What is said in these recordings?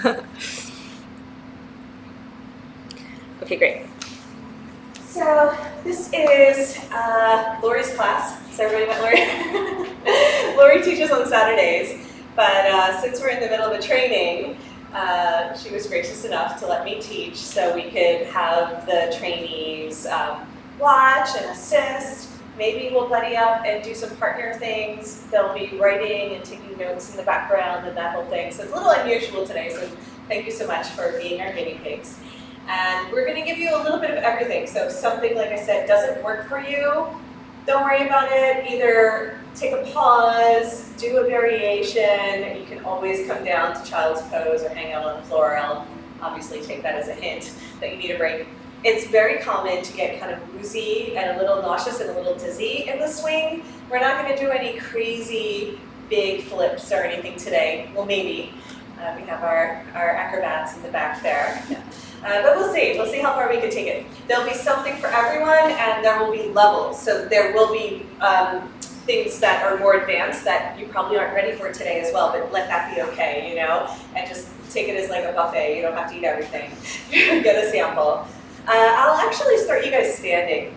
Okay, great. So this is Lori's class. Has everybody met Lori? Lori teaches on Saturdays, but since we're in the middle of a training, she was gracious enough to let me teach so we could have the trainees watch and assist. Maybe we'll buddy up and do some partner things. They'll be writing and taking notes in the background and that whole thing. So it's a little unusual today, so thank you so much for being our guinea pigs. And we're going to give you a little bit of everything. So if something, like I said, doesn't work for you, don't worry about it. Either take a pause, do a variation. You can always come down to child's pose or hang out on the floor. I'll obviously take that as a hint that you need a break. It's very common to get kind of woozy and a little nauseous and a little dizzy in the swing. We're not going to do any crazy big flips or anything today. Well, maybe. We have our acrobats in the back there. Yeah. But we'll see. We'll see how far we can take it. There'll be something for everyone, and there will be levels. So there will be things that are more advanced that you probably aren't ready for today as well, but let that be okay, you know? And just take it as like a buffet. You don't have to eat everything. Get a sample. I'll actually start you guys standing.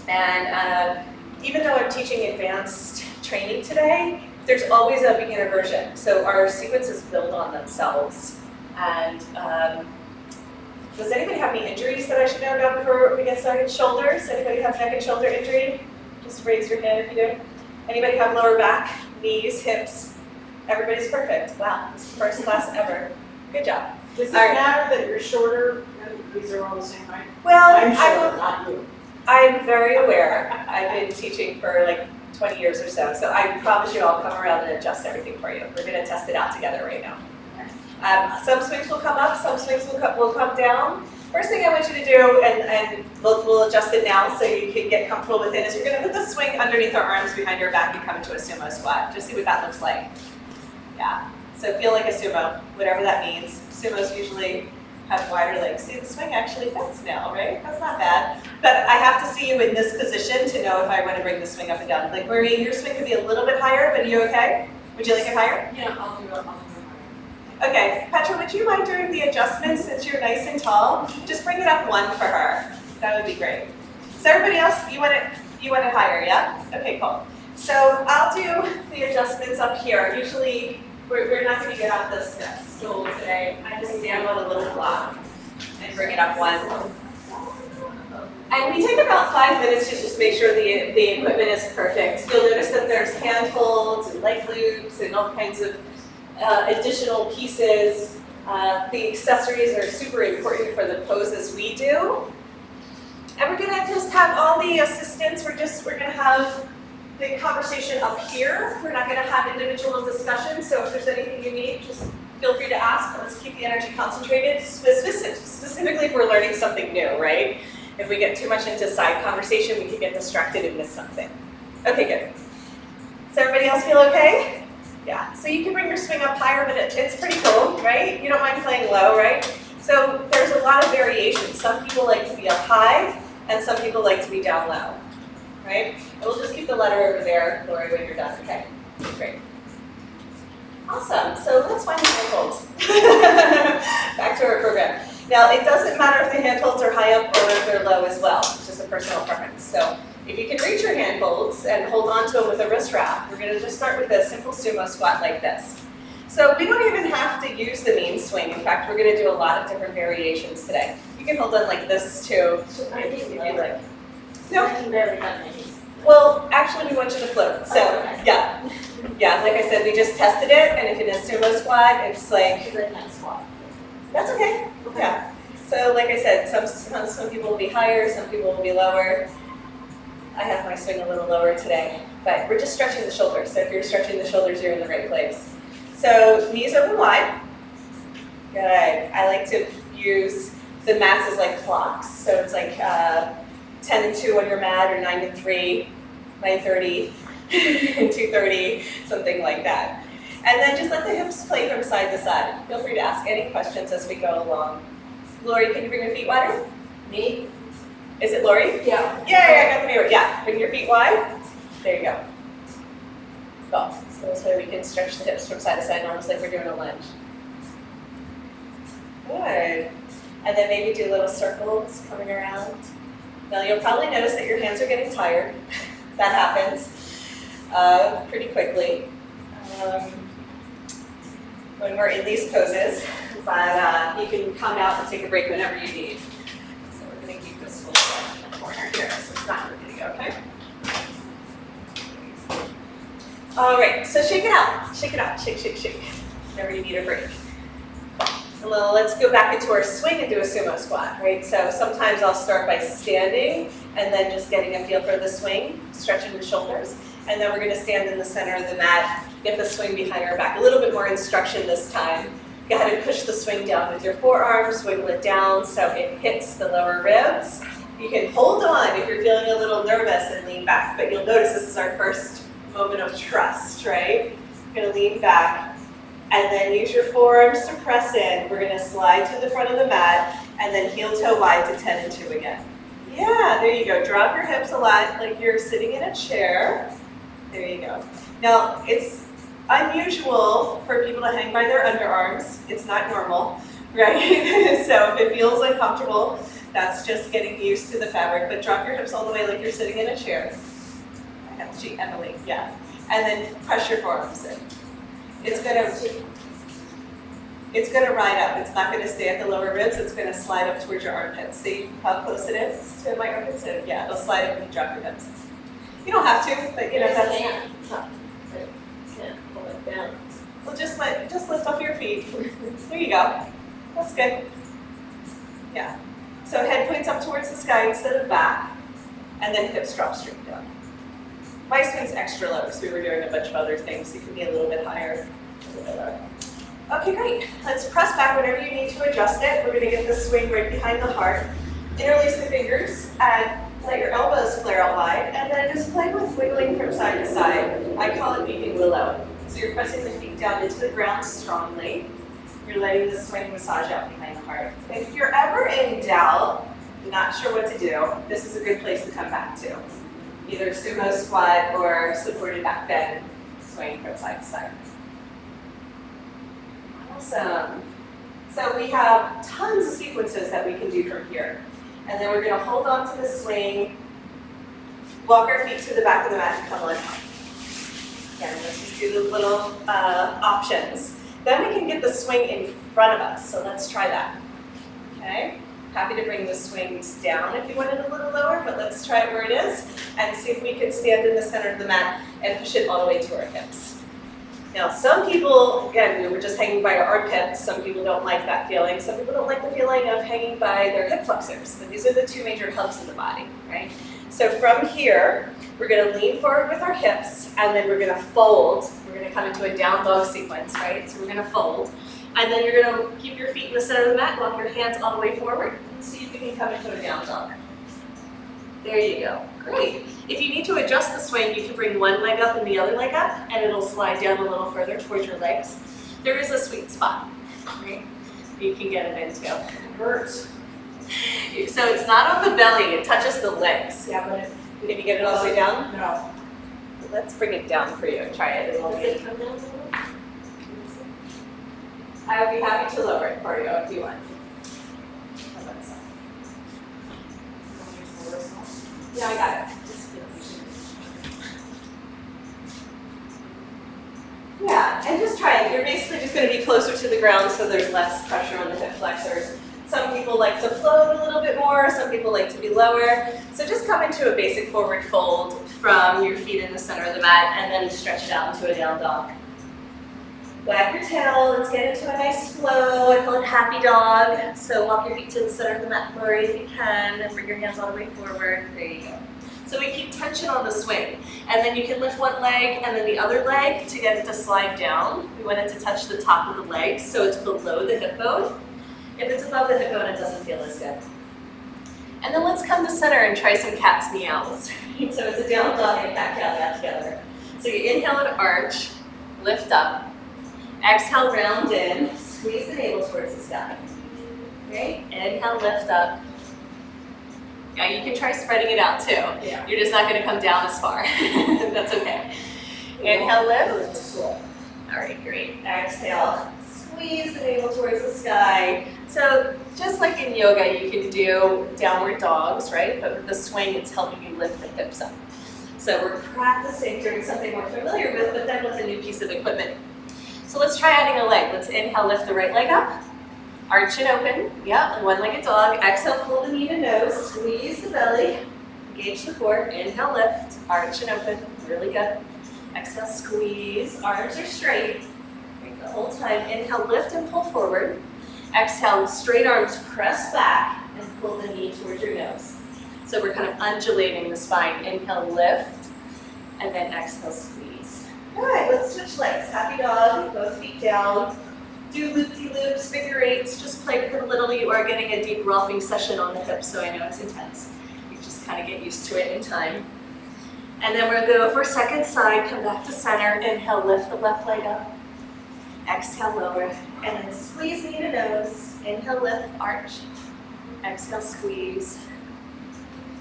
And even though I'm teaching advanced training today, there's always a beginner version. So our sequences build on themselves. And does anybody have any injuries that I should know about before we get started? Shoulders? Anybody have neck and shoulder injury? Just raise your hand if you do. Anybody have lower back, knees, hips? Everybody's perfect. Wow, this is the first class ever. Good job. Does it matter that you're shorter and these are all the same height? Well, I'm shorter, not you. I'm very aware. I've been teaching for like 20 years or so, so I promise you I'll come around and adjust everything for you. We're going to test it out together right now. Some swings will come up, some swings will come down. First thing I want you to do, and we'll adjust it now so you can get comfortable with it, is we're going to put the swing underneath our arms behind our back and come into a sumo squat. Just see what that looks like. Yeah, so feel like a sumo, whatever that means. Sumos usually have wider legs. See, the swing actually fits now, right? That's not bad. But I have to see you in this position to know if I want to bring the swing up and down. Like Marie, your swing could be a little bit higher, but are you okay? Would you like it higher? Yeah, I'll do it. Okay, Petra, would you mind doing the adjustments since you're nice and tall? Just bring it up one for her. That would be great. So everybody else, you want it higher, yeah? Okay, cool. So I'll do the adjustments up here. Usually, we're not going to get off the stool today. I just stand on a little block and bring it up one. And we take about 5 minutes to just make sure the equipment is perfect. You'll notice that there's hand holds and leg loops and all kinds of additional pieces. The accessories are super important for the poses we do. And we're gonna just have all the assistants, we're gonna have the conversation up here. We're not gonna have individual discussions, so if there's anything you need, just feel free to ask. Let's keep the energy concentrated, specifically if we're learning something new, right? If we get too much into side conversation, we could get distracted and miss something. Okay, good. Does everybody else feel okay? Yeah, so you can bring your swing up higher, but it's pretty cool, right? You don't mind playing low, right? So there's a lot of variation. Some people like to be up high, and some people like to be down low, right? And we'll just keep the letter over there, Lori, when you're done, okay? Great. Awesome, so let's find the handholds. Back to our program. Now, it doesn't matter if the handholds are high up or if they're low as well. It's just a personal preference. So if you can reach your handholds and hold on to them with a wrist wrap, we're going to just start with a simple sumo squat like this. So we don't even have to use the mean swing. In fact, we're going to do a lot of different variations today. You can hold on like this too, if you like. No? I can barely have my knees. Well, actually, we want you to float. So, yeah. Yeah, like I said, we just tested it, and if in a sumo squat, it's like... Because I can't squat. That's okay. Yeah. So, like I said, some people will be higher, some people will be lower. I have my swing a little lower today, but we're just stretching the shoulders. So if you're stretching the shoulders, you're in the right place. So knees open wide. Good. I like to use the mats as like clocks. So it's like 10 and 2 on your mat, or 9 and 3, 9:30, and 2:30, something like that. And then just let the hips play from side to side. Feel free to ask any questions as we go along. Lori, can you bring your feet wider? Me? Is it Lori? Yeah. Yeah, I got the mirror. Yeah, bring your feet wide. There you go. Cool. So this way we can stretch the hips from side to side, almost like we're doing a lunge. And then maybe do little circles coming around. Now you'll probably notice that your hands are getting tired. That happens pretty quickly when we're in these poses, but you can come out and take a break whenever you need. So we're going to keep this little in the corner here, so it's not ready to go, okay? All right, so shake it out, shake, shake, whenever you need a break. And let's go back into our swing and do a sumo squat, right? So sometimes I'll start by standing and then just getting a feel for the swing, stretching the shoulders. And then we're gonna stand in the center of the mat, get the swing behind our back. A little bit more instruction this time. Go ahead and push the swing down with your forearms, wiggle it down so it hits the lower ribs. You can hold on if you're feeling a little nervous and lean back, but you'll notice this is our first moment of trust, right? You're gonna lean back. And then use your forearms to press in. We're gonna slide to the front of the mat and then heel toe wide to 10 and 2 again. Yeah, there you go. Drop your hips a lot like you're sitting in a chair. There you go. Now, it's unusual for people to hang by their underarms. It's not normal, right? So if it feels uncomfortable, that's just getting used to the fabric. But drop your hips all the way like you're sitting in a chair. Emily, yeah. And then press your forearms in. It's gonna ride up. It's not gonna stay at the lower ribs. It's gonna slide up towards your armpits. See how close it is to my armpits? Yeah, it'll slide up when you drop your hips. You don't have to, but you know that's. Can't pull it down. Well, just lift off your feet. There you go. That's good. Yeah. So head points up towards the sky instead of back, and then hips drop straight down. My swing's extra low, so we were doing a bunch of other things. You can be a little bit higher, a little bit lower. Okay, great. Let's press back whenever you need to adjust it. We're gonna get the swing right behind the heart. Interlace the fingers and let your elbows flare out wide, and then just play with wiggling from side to side. I call it weeping willow. So you're pressing the feet down into the ground strongly. You're letting the swing massage out behind the heart. If you're ever in doubt, not sure what to do, this is a good place to come back to. Either sumo squat or supported back bend, swing from side to side. Awesome. So we have tons of sequences that we can do from here. And then we're gonna hold on to the swing, walk our feet to the back of the mat and come on up. Again, let's just do the little options. Then we can get the swing in front of us, so let's try that. Okay? Happy to bring the swings down if you want it a little lower, but let's try it where it is and see if we can stand in the center of the mat and push it all the way to our hips. Now, some people, again, we were just hanging by our armpits. Some people don't like that feeling. Some people don't like the feeling of hanging by their hip flexors. But these are the two major hubs of the body, right? So from here, we're gonna lean forward with our hips, and then we're gonna fold. We're gonna come into a down dog sequence, right? So we're gonna fold. And then you're gonna keep your feet in the center of the mat, walk your hands all the way forward, and see if you can come into a down dog. There you go, great. If you need to adjust the swing, you can bring one leg up and the other leg up, and it'll slide down a little further towards your legs. There is a sweet spot, right? You can get it into. It hurts. So it's not on the belly, it touches the legs. Yeah, but Can you get it all the way down? no. Let's bring it down for you, try it. Does it come down a little? I would be happy to lower it for you if you want. How about this? Yeah, I got it. Yeah, and just try it. You're basically just going to be closer to the ground so there's less pressure on the hip flexors. Some people like to float a little bit more, some people like to be lower. So just come into a basic forward fold from your feet in the center of the mat and then stretch it out into a down dog. Wag your tail, let's get into a nice flow. I call it happy dog. So walk your feet to the center of the mat, Lori, if you can, and bring your hands all the way forward. There you go. So we keep tension on the swing. And then you can lift one leg and then the other leg to get it to slide down. We want it to touch the top of the leg so it's below the hip bone. If it's above the hip bone, it doesn't feel as good. And then let's come to center and try some cat's meows. So it's a down dog and cat cow together. So you inhale and arch, lift up. Exhale, round in, squeeze the navel towards the sky. Great, inhale, lift up. Yeah, you can try spreading it out too. Yeah. You're just not gonna come down as far. That's okay. Inhale, lift. All right, great. Exhale, squeeze squeeze the navel towards the sky. So just like in yoga, you can do downward dogs, right? But with the swing, it's helping you lift the hips up. So we're practicing doing something we're familiar with, but then with a new piece of equipment. So let's try adding a leg. Let's inhale, lift the right leg up. Arch and open. Yeah, one-legged dog. Exhale, pull the knee to nose. Squeeze the belly. Engage the core. Inhale, lift. Arch and open. Really good. Exhale, squeeze. Arms are straight. The whole time. Inhale, lift and pull forward. Exhale, straight arms press back and pull the knee towards your nose. So we're kind of undulating the spine. Inhale, lift, and then exhale, squeeze. All right, let's switch legs. Happy dog, both feet down. Do loop-de-loops, figure eights. Just play with it a little. You are getting a deep rolling session on the hips, so I know it's intense. You just kind of get used to it in time. And then we're going to go for second side, come back to center. Inhale, lift the left leg up. Exhale, lower, and then squeeze knee to nose. Inhale, lift, arch. Exhale, squeeze.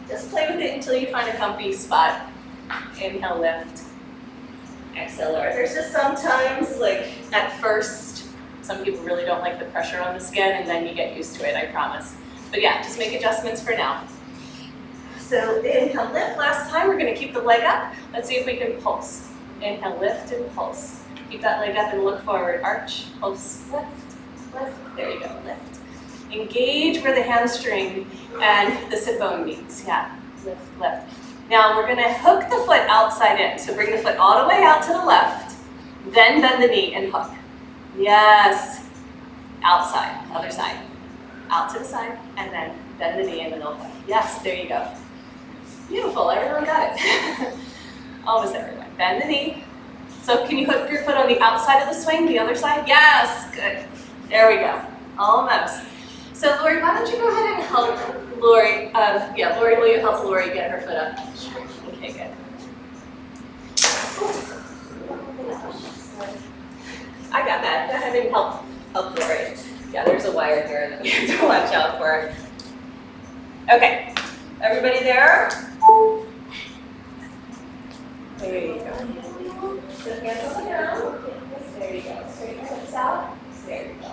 Just play with it until you find a comfy spot. Inhale, lift. Exhale, lower. There's just sometimes, like at first, some people really don't like the pressure on the skin, and then you get used to it, I promise. But yeah, just make adjustments for now. So inhale, lift. Last time, we're going to keep the leg up. Let's see if we can pulse. Inhale, lift and pulse. Keep that leg up and look forward. Arch, pulse, lift, lift. There you go, lift. Engage where the hamstring and the sit bone meets. Yeah, lift, lift. Now we're gonna hook the foot outside in. So bring the foot all the way out to the left, then bend the knee and hook. Yes, outside, other side. Out to the side, and then bend the knee and then hook. Yes, there you go. Beautiful, everyone got it. Almost everyone. Bend the knee. So can you hook your foot on the outside of the swing, the other side? Yes, good. There we go, almost. So Lori, why don't you go ahead and help Lori, Lori, will you help Lori get her foot up? Okay, good. I got that, go ahead and help Lori. Yeah, there's a wire here that we have to watch out for. Okay, everybody there? There you go. So hands on the ground. There you go. Straighten your hips out. There you go.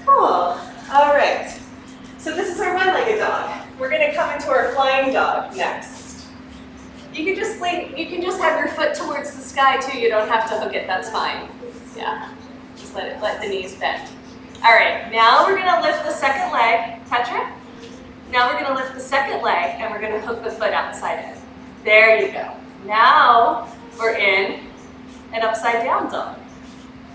Cool. All right. So this is our one-legged dog. We're going to come into our flying dog next. You can just have your foot towards the sky too. You don't have to hook it. That's fine. Yeah. Just let the knees bend. All right. Now we're going to lift the second leg. Petra. Now we're going to lift the second leg and we're going to hook the foot outside in. There you go. Now we're in an upside down dog.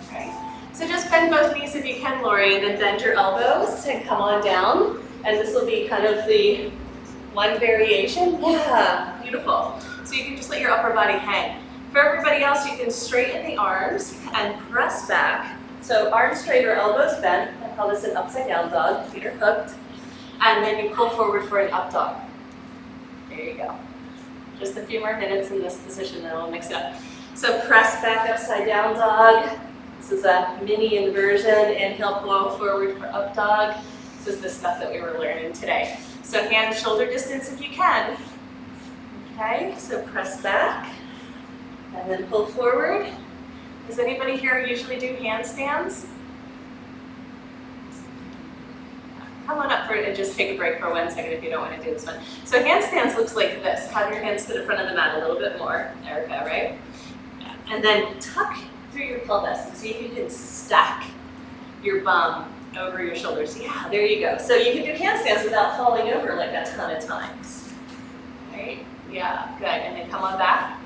Okay. So just bend both knees if you can, Lori, and then bend your elbows and come on down. And this will be kind of the one variation. Yeah, beautiful. So you can just let your upper body hang. For everybody else, you can straighten the arms and press back. So arms straight or elbows bent. I call this an upside down dog. Feet are hooked. And then you pull forward for an up dog. There you go. Just a few more minutes in this position and we'll mix it up. So press back upside down dog. This is a mini inversion. Inhale, blow forward for up dog. This is the stuff that we were learning today. So hand shoulder distance if you can. Okay, so press back and then pull forward. Does anybody here usually do handstands? Come on up for it and just take a break for 1 second if you don't want to do this one. So handstands looks like this. Have your hands to the front of the mat a little bit more, Erica, right? And then tuck through your pelvis and see if you can stack your bum over your shoulders. Yeah, there you go. So you can do handstands without falling over like a ton of times. Right? Yeah, good. And then come on back.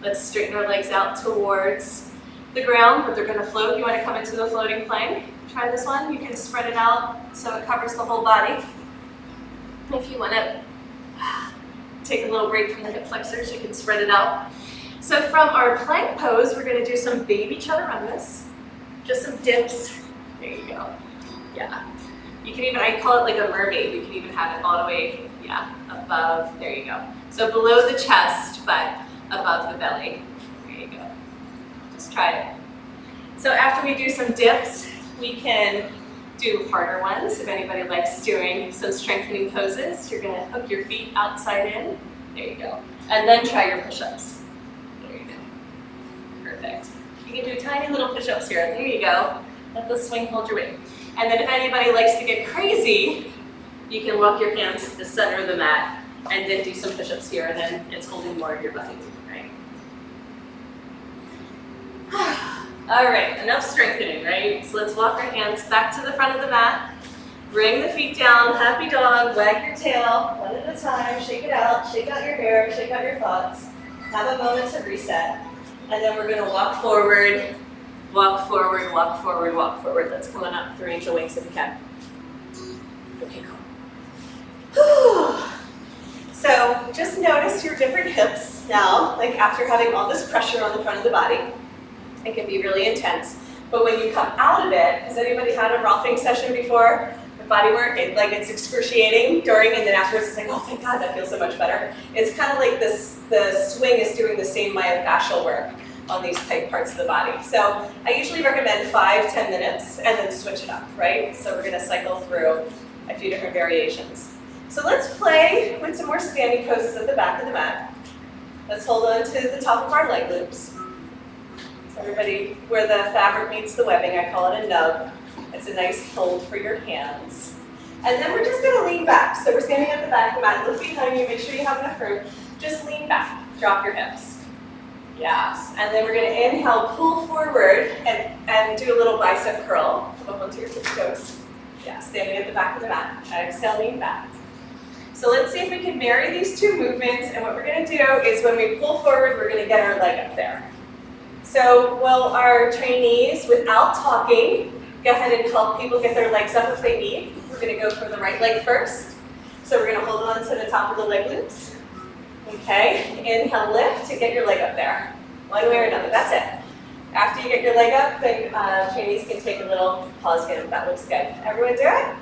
Let's straighten our legs out towards the ground, but they're going to float. You want to come into the floating plank. Try this one. You can spread it out so it covers the whole body. If you want to take a little break from the hip flexors, you can spread it out. So from our plank pose, we're going to do some baby chaturanga. Just some dips. There you go. Yeah. You can even, I call it like a mermaid. You can even have it all the way, yeah, above. There you go. So below the chest, but above the belly. There you go. Just try it. So after we do some dips, we can do harder ones. If anybody likes doing some strengthening poses, you're going to hook your feet outside in. There you go. And then try your push-ups. There you go. Perfect. You You can do tiny little push-ups here. There you go. Let the swing hold your weight. And then if anybody likes to get crazy, you can walk your hands to the center of the mat and then do some push-ups here, and then it's holding more of your body, right? All right, enough strengthening, right? So let's walk our hands back to the front of the mat. Bring the feet down, happy dog, wag your tail, one at a time, shake out your hair, shake out your thoughts. Have a moment to reset. And then we're gonna walk forward, walk forward, walk forward, walk forward. Let's come on up through angel wings if we can. Okay, cool. So just notice your different hips now, like after having all this pressure on the front of the body. It can be really intense. But when you come out of it, has anybody had a rolfing session before? The body work, it's excruciating during, and then afterwards it's like, oh thank God, that feels so much better. It's kind of like this, the swing is doing the same myofascial work on these tight parts of the body. So I usually recommend 5-10 minutes and then switch it up, right? So we're gonna cycle through a few different variations. So let's play with some more standing poses at the back of the mat. Let's hold on to the top of our leg loops. So everybody, where the fabric meets the webbing, I call it a nub. It's a nice hold for your hands. And then we're just gonna lean back. So we're standing at the back of the mat, look behind you, make sure you have enough room. Just lean back, drop your hips. Yes, and then we're gonna inhale, pull forward, and do a little bicep curl. Come up onto your tippy toes. Yeah, standing at the back of the mat. Exhale, lean back. So let's see if we can marry these two movements, and what we're gonna do is when we pull forward, we're gonna get our leg up there. So will our trainees, without talking, go ahead and help people get their legs up if they need. We're gonna go for the right leg first. So we're gonna hold on to the top of the leg loops. Okay, inhale, lift to get your leg up there. One way or another, that's it. After you get your leg up, then trainees can take a little pause again if that looks good. Everyone do it?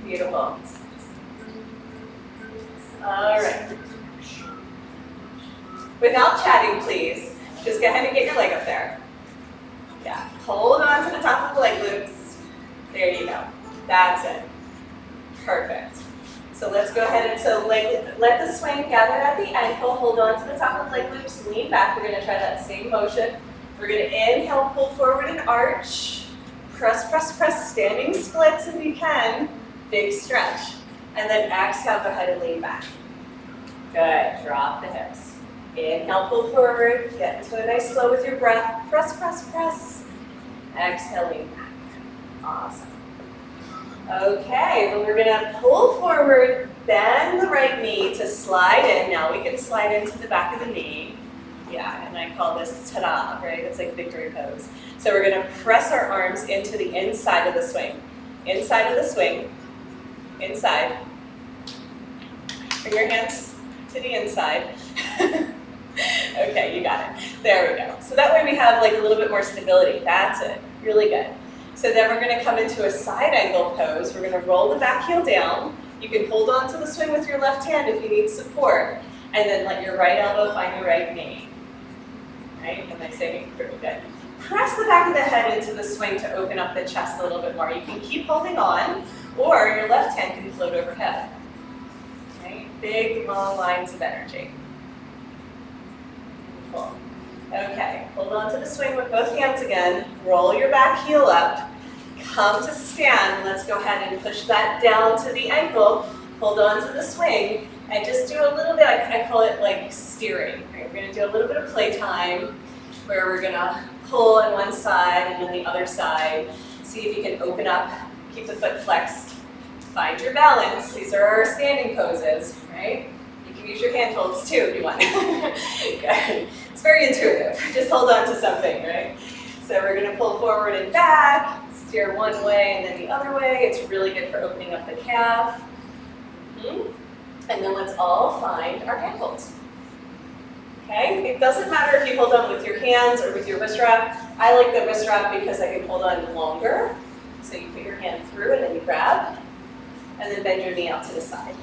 Beautiful. All right. Without chatting, please. Just go ahead and get your leg up there. Yeah, hold on to the top of the leg loops. There you go. That's it. Perfect. So let's go ahead and let the swing gather at the ankle. Hold on to the top of the leg loops. Lean back. We're going to try that same motion. We're going to inhale, pull forward and arch. Press, press, press. Standing splits if you can. Big stretch. And then exhale, go ahead and lean back. Good. Drop the hips. Inhale, pull forward. Get into a nice flow with your breath. Press, press, press. Exhale, lean back. Awesome. Okay, then we're gonna pull forward, bend the right knee to slide in. Now we can slide into the back of the knee. Yeah, and I call this ta-da, right? It's like victory pose. So we're gonna press our arms into the inside of the swing. Inside of the swing, inside. Bring your hands to the inside. Okay, you got it. There we go. So that way we have like a little bit more stability. That's it, really good. So then we're gonna come into a side angle pose. We're gonna roll the back heel down. You can hold on to the swing with your left hand if you need support, and then let your right elbow find your right knee. Right, am I saying pretty good? Press the back of the head into the swing to open up the chest a little bit more. You can keep holding on, or your left hand can float overhead. Right, big, long lines of energy. Cool. Okay, hold on to the swing with both hands again. Roll your back heel up. Come to stand. Let's go ahead and push that down to the ankle. Hold on to the swing and just do a little bit, I call it like steering. Right? We're gonna do a little bit of playtime where we're gonna pull on one side and then the other side. See if you can open up, keep the foot flexed. Find your balance. These are our standing poses, right? You can use your hand holds too if you want. Good. It's very intuitive. Just hold on to something, right? So we're gonna pull forward and back, steer one way and then the other way. It's really good for opening up the calf. And then let's all find our hand holds. Okay, it doesn't matter if you hold on with your hands or with your wrist wrap. I like the wrist wrap because I can hold on longer. So you put your hand through and then you grab, and then bend your knee out to the side.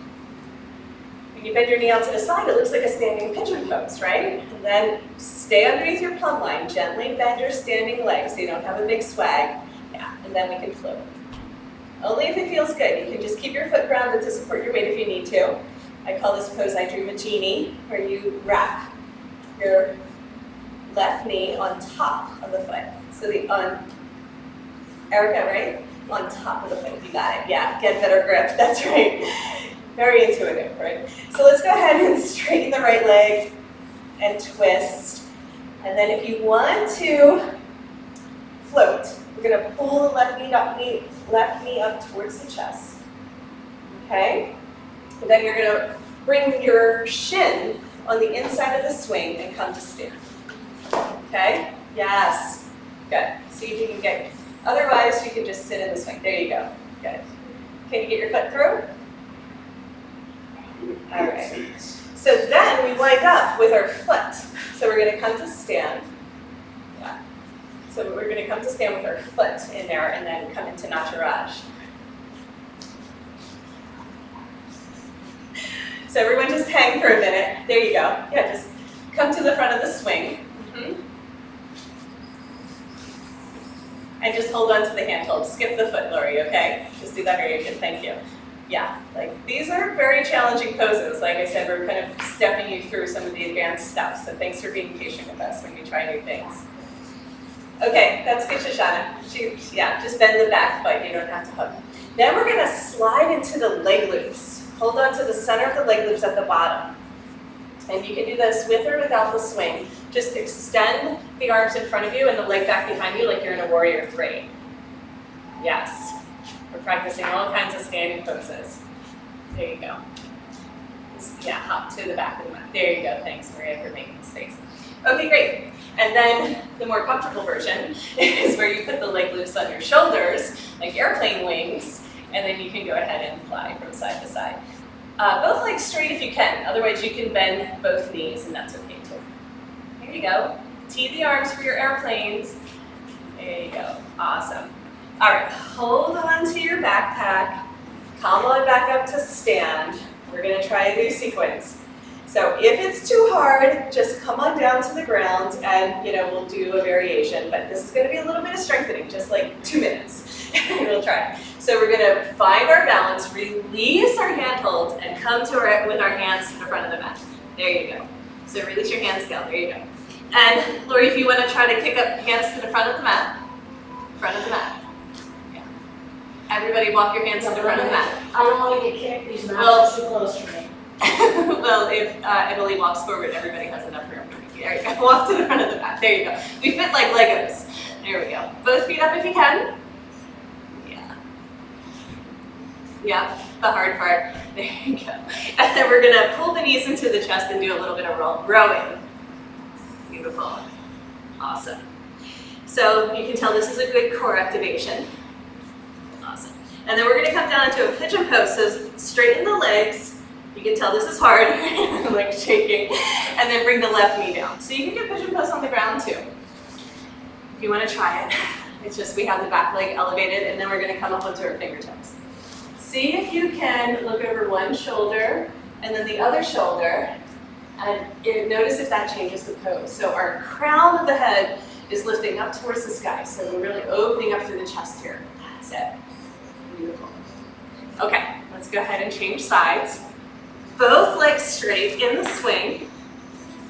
When you bend your knee out to the side, it looks like a standing pigeon pose, right? And then stay underneath your plumb line. Gently bend your standing leg so you don't have a big swag. Yeah, and then we can float. Only if it feels good. You can just keep your foot grounded to support your weight if you need to. I call this pose I dream a genie, where you wrap your left knee on top of the foot. So Erica, right? On top of the foot, you got it. Yeah, get better grip, that's right. Very intuitive, right? So let's go ahead and straighten the right leg and twist. And then if you want to float, we're gonna pull the left knee up towards the chest. Okay? And then you're gonna bring your shin on the inside of the swing and come to stand. Okay? Yes. Good. See if you can get, otherwise you can just sit in the swing. There you go. Good. Can you get your foot through? All right. So then we wind up with our foot. So we're going to come to stand. Yeah. So we're going to come to stand with our foot in there and then come into Nataraj. So everyone just hang for a minute. There you go. Yeah, just come to the front of the swing. And just hold on to the handhold. Skip the foot, Lori, okay? Just do that variation. Thank you. Yeah, like these are very challenging poses. Like I said, we're kind of stepping you through some of the advanced stuff. So thanks for being patient with us when we try new things. Okay, that's good, Shoshana. Yeah, just bend the back foot. You don't have to hug. Then we're going to slide into the leg loops. Hold on to the center of the leg loops at the bottom. And you can do this with or without the swing. Just extend the arms in front of you and the leg back behind you like you're in a warrior three. Yes. We're practicing all kinds of standing poses. There you go. Just, yeah, hop to the back of the mat. There you go. Thanks, Maria, for making mistakes. Okay, great. And then the more comfortable version is where you put the leg loops on your shoulders, like airplane wings, and then you can go ahead and fly from side to side. Both legs straight if you can. Otherwise, you can bend both knees, and that's okay too. Here you go. Tee the arms for your airplanes. There you go. Awesome. All right, hold on to your backpack. Come on back up to stand. We're going to try a new sequence. So if it's too hard, just come on down to the ground and we'll do a variation. But this is going to be a little bit of strengthening, just like 2 minutes. We'll try. So we're going to find our balance, release our handholds, and come to with our hands to the front of the mat. There you go. So release your hands down. There you go. And Lori, if you want to try to kick up hands to the front of the mat, front of the mat. Yeah. Everybody walk your hands to the front of the mat. I don't want to get kicked. These mats are too close for me. Well, if Emily walks forward, everybody has enough room for me. There you go. Walk to the front of the mat. There you go. We fit like Legos. There we go. Both feet up if you can. Yeah. Yeah, the hard part. There you go. And then we're going to pull the knees into the chest and do a little bit of rowing. Beautiful. Awesome. So you can tell this is a good core activation. Awesome. And then we're going to come down into a pigeon pose. So straighten the legs. You can tell this is hard. I'm like shaking. And then bring the left knee down. So you can get pigeon pose on the ground too. If you want to try it. It's just we have the back leg elevated and then we're going to come up onto our fingertips. See if you can look over one shoulder and then the other shoulder. And notice if that changes the pose. So our crown of the head is lifting up towards the sky. So we're really opening up through the chest here. That's it. Beautiful. Okay, let's go ahead and change sides. Both legs straight in the swing.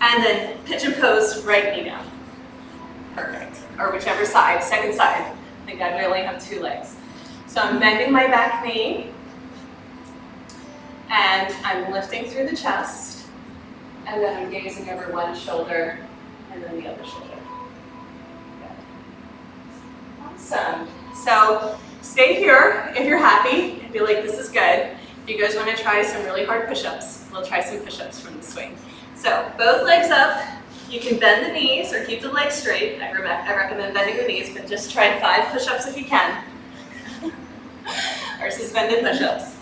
And then pigeon pose, right knee down. Perfect. Or whichever side, second side. Thank God we only have 2 legs. So I'm bending my back knee. And I'm lifting through the chest. And then I'm gazing over one shoulder and then the other shoulder. Good. Awesome. So stay here if you're happy. I feel like this is good. If you guys want to try some really hard push-ups, we'll try some push-ups from the swing. So both legs up. You can bend the knees or keep the legs straight. I recommend bending the knees, but just try 5 push-ups if you can. Or suspended push-ups.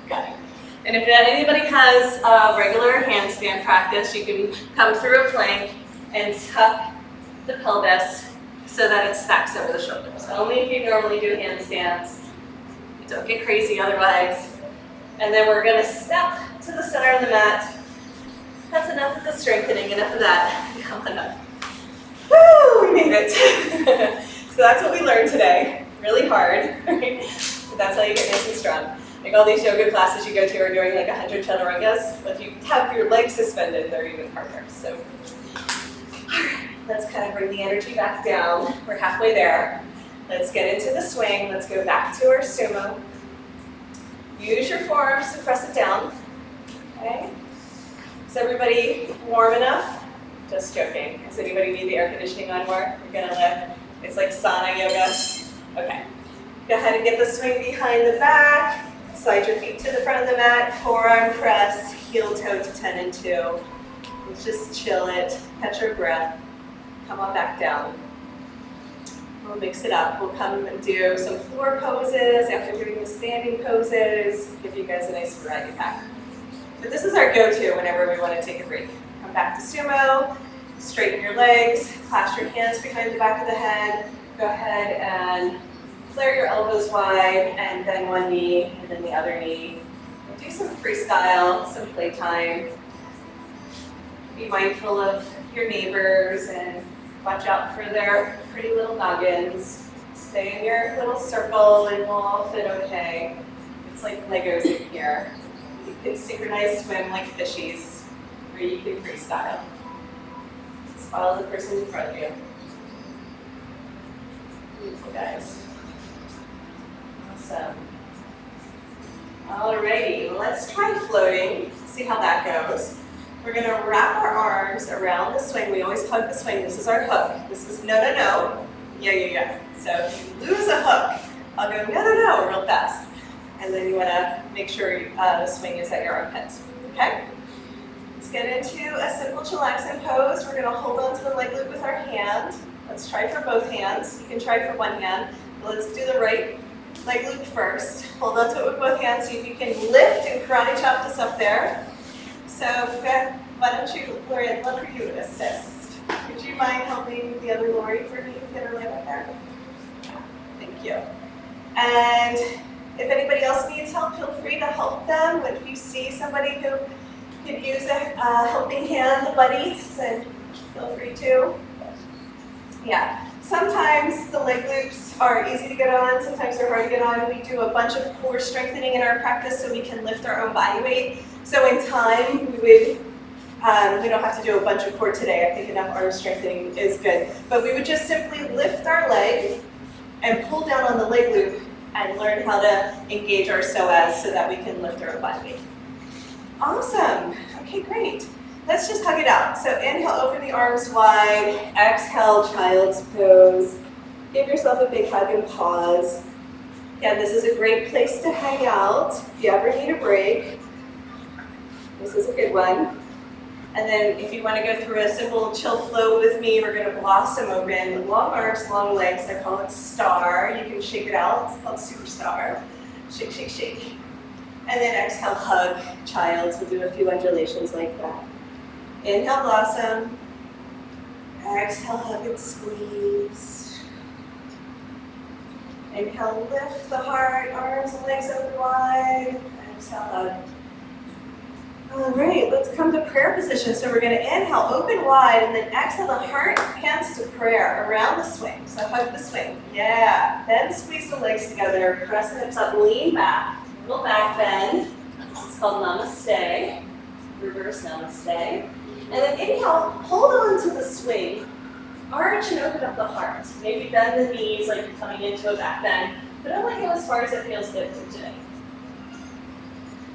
Got it. And if anybody has regular handstand practice, you can come through a plank and tuck the pelvis so that it stacks over the shoulders. Only if you normally do handstands. Don't get crazy otherwise. And then we're going to step to the center of the mat. That's enough of the strengthening, enough of that. Come on up. Woo, we made it. So that's what we learned today. Really hard, right? But that's how you get nice and strong. Like all these yoga classes you go to are doing like 100 chaturangas. But if you have your legs suspended, they're even harder. So Alright, let's kind of bring the energy back down. We're halfway there. Let's get into the swing. Let's go back to our sumo. Use your forearms to press it down. Okay? Is everybody warm enough? Just joking. Does anybody need the air conditioning on more? We're gonna lift. It's like sauna yoga. Okay. Go ahead and get the swing behind the back. Slide your feet to the front of the mat. Forearm press, heel toe to 10 and 2. Let's just chill it. Catch your breath. Come on back down. We'll mix it up. We'll come and do some floor poses after doing the standing poses. Give you guys a nice variety pack. But this is our go-to whenever we want to take a break. Come back to sumo, straighten your legs, clasp your hands behind the back of the head. Go ahead and flare your elbows wide, and bend one knee, and then the other knee. And do some freestyle, some playtime. Be mindful of your neighbors and watch out for their pretty little noggins. Stay in your little circle and we'll all fit okay. It's like Legos in here. You can synchronize swim like fishies, or you can freestyle. Just follow the person in front of you. Beautiful, guys. Awesome. Alrighty, let's try floating. See how that goes. We're going to wrap our arms around the swing. We always hug the swing. This is our hook. This is no, no, no. Yeah, yeah, yeah. So if you lose a hook, I'll go no, no, no real fast. And then you want to make sure the swing is at your armpits. Okay? Let's get into a simple chillaxing pose. We're going to hold on to the leg loop with our hand. Let's try for both hands. You can try for one hand. But let's do the right leg loop first. Hold on to it with both hands. See if you can lift and karate chop this up there. So why don't you, Lori, I'd love for you to assist. Would you mind helping the other Lori for me get her leg up there? Thank you. And if anybody else needs help, feel free to help them. If you see somebody who could use a helping hand, a buddy, then feel free to. Yeah. Sometimes the leg loops are easy to get on, sometimes they're hard to get on. We do a bunch of core strengthening in our practice so we can lift our own body weight. So in time, we don't have to do a bunch of core today. I think enough arm strengthening is good. But we would just simply lift our leg and pull down on the leg loop and learn how to engage our psoas so that we can lift our own body weight. Awesome. Okay, great. Let's just hug it out. So inhale, open the arms wide. Exhale, child's pose. Give yourself a big hug and pause. Again, this is a great place to hang out if you ever need a break. This is a good one. And then if you want to go through a simple chill flow with me, we're going to blossom open. Long arms, long legs. I call it star. You can shake it out. It's called superstar. Shake, shake, shake. And then exhale, hug, child's. We'll do a few undulations like that. Inhale, blossom. Exhale, hug and squeeze. Inhale, lift the heart, arms and legs open wide. Exhale, hug. All right, let's come to prayer position. So we're going to inhale, open wide, and then exhale the heart, hands to prayer around the swing. So hug the swing. Yeah. Then squeeze the legs together, press the hips up, lean back. Little back bend. This is called namaste. Reverse namaste. And then inhale, hold on to the swing. Arch and open up the heart. Maybe bend the knees like you're coming into a back bend, but only go as far as it feels good for today.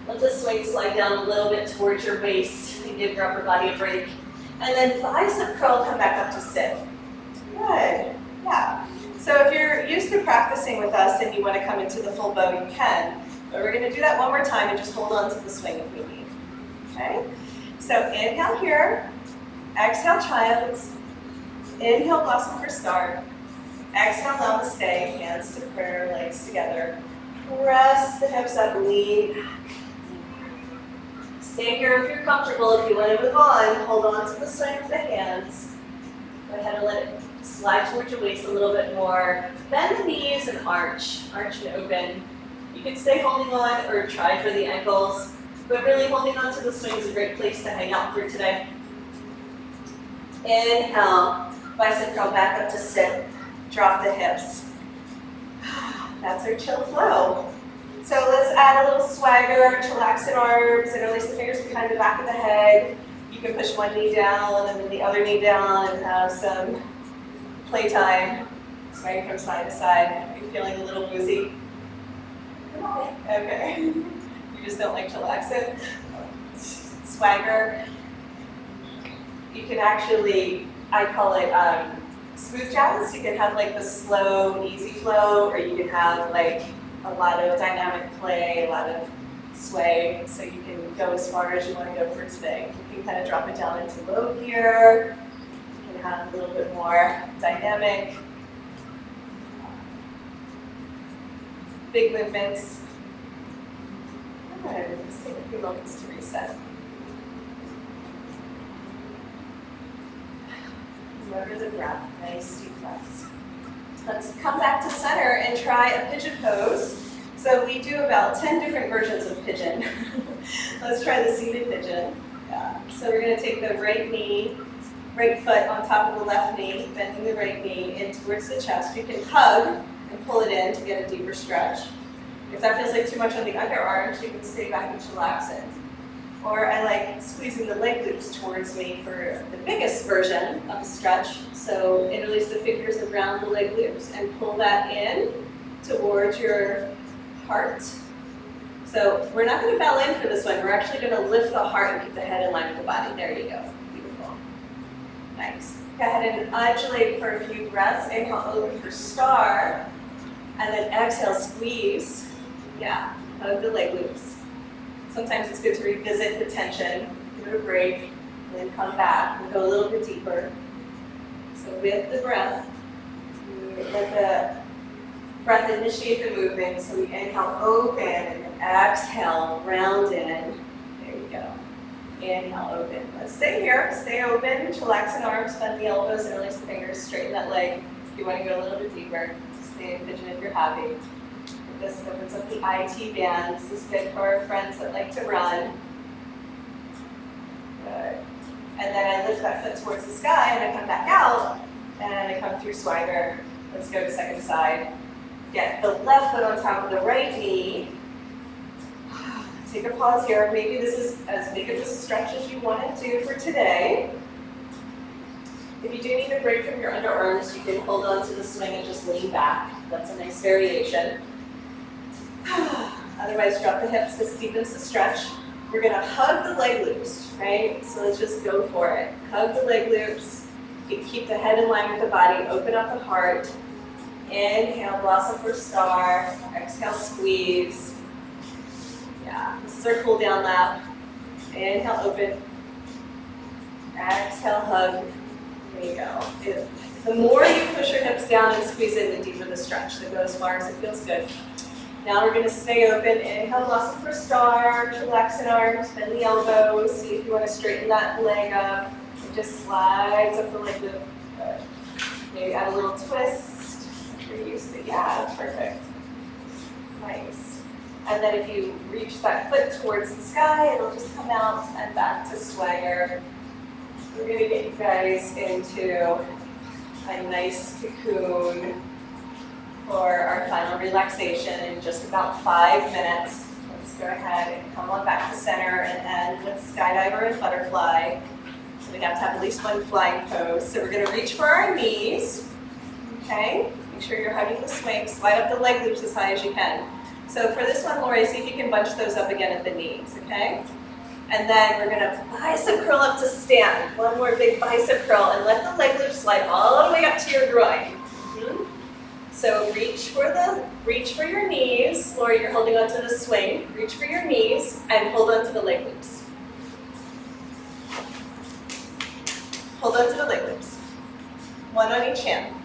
Let the swing slide down a little bit towards your waist and give your upper body a break. And then bicep curl, come back up to sit. Good, yeah. So if you're used to practicing with us and you want to come into the full bow, you can. But we're going to do that one more time and just hold on to the swing if we need. Okay? So inhale here, exhale child's, inhale blossom for start, exhale namaste, hands to prayer, legs together. Press the hips up, lean back. Stay here if you're comfortable. If you want to move on, hold on to the swing with the hands. Go ahead and let it slide towards your waist a little bit more. Bend the knees and arch and open. You can stay holding on or try for the ankles, but really holding on to the swing is a great place to hang out for today. Inhale, bicep curl back up to sit. Drop the hips. That's our chill flow. So let's add a little swagger, chillax in arms, and release the fingers behind the back of the head. You can push one knee down and then the other knee down and have some playtime, swaying from side to side. Are you feeling a little woozy? Okay. You just don't like to relax it? Swagger. You can actually, I call it smooth jazz. You can have like the slow, easy flow, or you can have like a lot of dynamic play, a lot of sway, so you can go as far as you want to go for today. You can kind of drop it down into low gear. You can have a little bit more dynamic. Big movements. Good. Let's take a few moments to reset. Remember the breath, nice deep breaths. Let's come back to center and try a pigeon pose. So we do about 10 different versions of pigeon. Let's try the seated pigeon. Yeah. So we're going to take the right knee, right foot on top of the left knee, bending the right knee in towards the chest. You can hug and pull it in to get a deeper stretch. If that feels like too much on the underarms, you can stay back and chillax it. Or I like squeezing the leg loops towards me for the biggest version of a stretch. So interlace the fingers around the leg loops and pull that in towards your heart. So we're not going to bow in for this one. We're actually going to lift the heart and keep the head in line with the body. There you go. Beautiful. Nice. Go ahead and undulate for a few breaths. Inhale, open for star. And then exhale, squeeze. Yeah, hug the leg loops. Sometimes it's good to revisit the tension, give it a break, and then come back and go a little bit deeper. So with the breath, let the breath initiate the movement. So we inhale, open, and then exhale, round in. There you go. Inhale, open. Let's stay here. Stay open. Chillax an arms, bend the elbows, interlace the fingers, straighten that leg. If you want to go a little bit deeper, stay in pigeon if you're happy. This opens up the IT band. This is good for our friends that like to run. Good. And then I lift that foot towards the sky and I come back out and I come through swagger. Let's go to second side. Get the left foot on top of the right knee. Take a pause here. Maybe this is as big of a stretch as you want to do for today. If you do need a break from your underarms, you can hold on to the swing and just lean back. That's a nice variation. Otherwise, drop the hips. This deepens the stretch. We're going to hug the leg loops, right? So let's just go for it. Hug the leg loops. Keep the head in line with the body. Open up the heart. Inhale, blossom for star. Exhale, squeeze. Yeah, this is our cool down lap. Inhale, open. Exhale, hug. There you go. The more you push your hips down and squeeze in, the deeper the stretch. So go as far as it feels good. Now we're going to stay open. Inhale, blossom for star. Chillax in arms, bend the elbows. See if you want to straighten that leg up. It just slides up the leg loop. Good. Maybe add a little twist. You're used to, yeah, that's perfect. Nice. And then if you reach that foot towards the sky, it'll just come out and back to swagger. We're going to get you guys into a nice cocoon for our final relaxation in just about 5 minutes. Let's go ahead and come on back to center and end with skydiver and butterfly. So we have to have at least one flying pose. So we're going to reach for our knees. Okay? Make sure you're hugging the swing. Slide up the leg loops as high as you can. So for this one, Lori, see if you can bunch those up again at the knees, okay? And then we're gonna bicep curl up to stand. One more big bicep curl and let the leg loop slide all the way up to your groin. So reach for your knees. Lori, you're holding onto the swing. Reach for your knees and hold onto the leg loops. Hold onto the leg loops. One on each hand.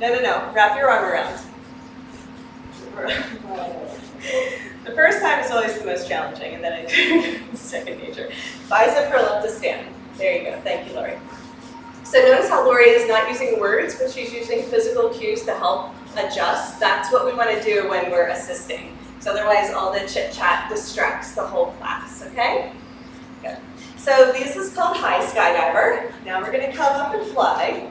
No. Wrap your arm around. The first time is always the most challenging, and then it's second nature. Bicep curl up to stand. There you go. Thank you, Lori. So notice how Lori is not using words, but she's using physical cues to help adjust. That's what we want to do when we're assisting. So otherwise, all the chit-chat distracts the whole class, okay? Good. So this is called high skydiver. Now we're going to come up and fly.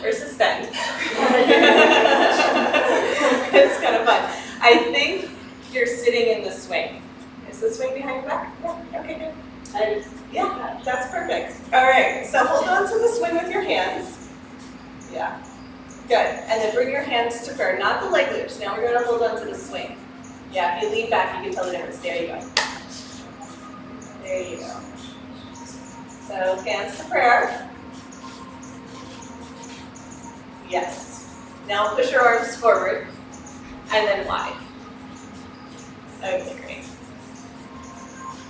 Or suspend. It's kind of fun. I think you're sitting in the swing. Is the swing behind your back? Yeah, okay, good. Yeah, Good. And then bring your hands to prayer, not the leg loops. Now we're going to hold on to the swing. Yeah, if you lean back, you can tell the difference. There you go. There you go. So hands to prayer. Yes. Now push your arms forward and then wide. Okay, great.